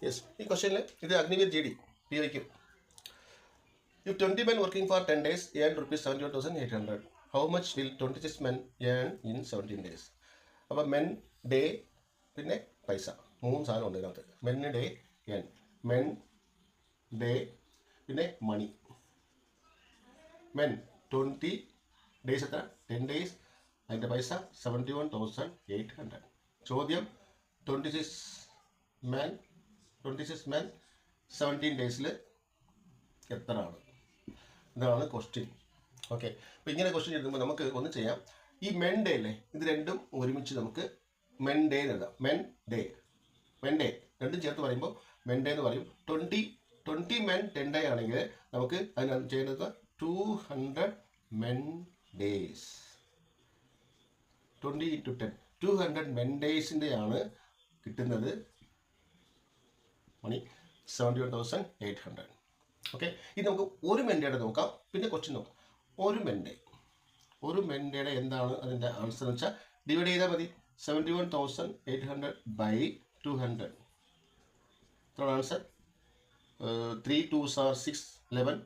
Yes, ഈ ക്വസ്റ്റ്യനിൽ ഇത് Agniveer GD PYQ. If 20 men working for 10 days earn rupees 71,800, how much will 26 men earn in 17 days? അപ്പോൾ men day പിന്നെ പൈസ 3 സാധനം ഉണ്ട് ഇതിനകത്ത്. Men day N, men day പിന്നെ മണി. മെൻ 20 ഡേയ്സ് എത്ര? 10 ഡേയ്സ്, അതിൻ്റെ പൈസ 71,800. ചോദ്യം 26 men 17 ഡേയ്സിൽ എത്ര ആണ്? ഇതാണ് ക്വസ്റ്റ്യൻ. ഓക്കെ, അപ്പോൾ ഇങ്ങനെ ക്വസ്റ്റ്യൻ എഴുതുമ്പോൾ നമുക്ക് ഒന്ന് ചെയ്യാം. ഈ മെൻ ഡേ അല്ലേ, ഇത് രണ്ടും ഒരുമിച്ച് നമുക്ക് മെൻ ഡേ എന്ന് എഴുതാം. മെൻ ഡേ രണ്ടും ചേർത്ത് പറയുമ്പോൾ മെൻ ഡേ എന്ന് പറയും. 20 മെൻ 10 ഡേ ആണെങ്കിൽ നമുക്ക് അതിനകത്ത് ചെയ്യുന്നത് 200 മെൻ ഡേയ്സ്. 20 × 10 200 മെൻ ഡേയ്സിൻ്റെ ആണ് കിട്ടുന്നത് മണി 71,800. ഓക്കെ, ഇത് നമുക്ക് ഒരു മെൻഡേയുടെ നോക്കാം, പിന്നെ ക്വസ്റ്റ്യൻ നോക്കാം. ഒരു മെൻഡേയുടെ എന്താണ് അതിൻ്റെ ആൻസർ എന്ന് വെച്ചാൽ ഡിവൈഡ് ചെയ്താൽ മതി. 71,800 by 200. ഇതാണ് answer. 3 2s are 6 11,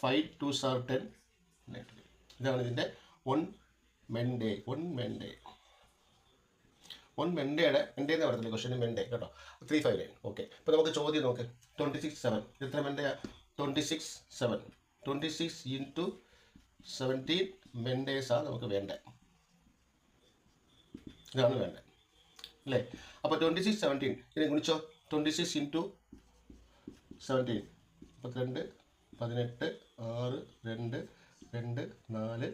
5 2s are 10 19. ഇതാണ് ഇതിൻ്റെ വൺ മെൻഡേ. മെൻഡേയുടെ എന്ന് പറയത്തില്ല ക്വസ്റ്റ്യൻ, മെൻഡേ കേട്ടോ. 359. ഓക്കെ, ഇപ്പോൾ നമുക്ക് ചോദ്യം നോക്ക്. 26 7 എത്ര മെൻഡേയാണ്? 26 7 26 × 17 മെൻഡേസാണ് നമുക്ക് വേണ്ടത്. ഇതാണ് വേണ്ടത് അല്ലേ? അപ്പോൾ 26 17 ഇതിനെ ഗുണിച്ചോ. 26 × 17 32 18 6 2 2 4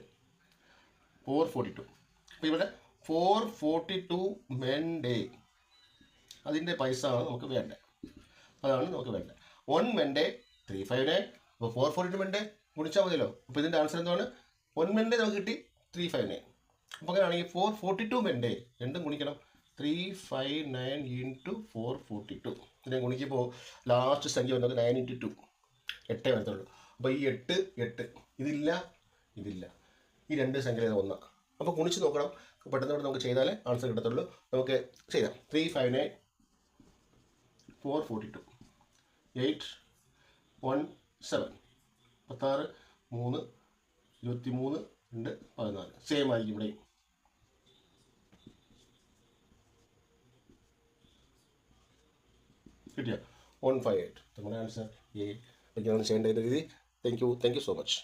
442. അപ്പോൾ ഇവിടെ 442 മെൻ ഡേ, അതിൻ്റെ പൈസ ആണ് നമുക്ക് വേണ്ടത്. അതാണ് നമുക്ക് വേണ്ടത്. 1 മെൻ ഡേ 359. അപ്പോൾ 442 മെൻ ഡേ ഗുണിച്ചാൽ മതിയല്ലോ. അപ്പോൾ ഇതിൻ്റെ ആൻസർ എന്താണ്? 1 മെൻ ഡേ നമുക്ക് കിട്ടി 359. അപ്പോൾ അങ്ങനെയാണെങ്കിൽ 442 മെൻ ഡേ രണ്ടും ഗുണിക്കണം. 359 × 442 ഇതിനെ ഗുണിക്കുമ്പോൾ ലാസ്റ്റ് സംഖ്യ വരുന്നത് 9 × 2 8 വരത്തുള്ളൂ. അപ്പോൾ ഈ 8 ഇതില്ല. ഈ രണ്ട് സംഖ്യ ഒന്നാണ്. അപ്പോൾ ഗുണിച്ച് നോക്കണം. പെട്ടെന്ന് നമുക്ക് ചെയ്താലേ ആൻസർ കിട്ടത്തുള്ളൂ. നമുക്ക് ചെയ്യാം. 359 442 817 16 3 23 2 14. സെയിം ആയിരിക്കും ഇവിടെയും. കിട്ടിയ 158 നമ്മുടെ ആൻസർ. ഇതൊക്കെയാണ് ചെയ്യേണ്ട രീതി. Thank you so much.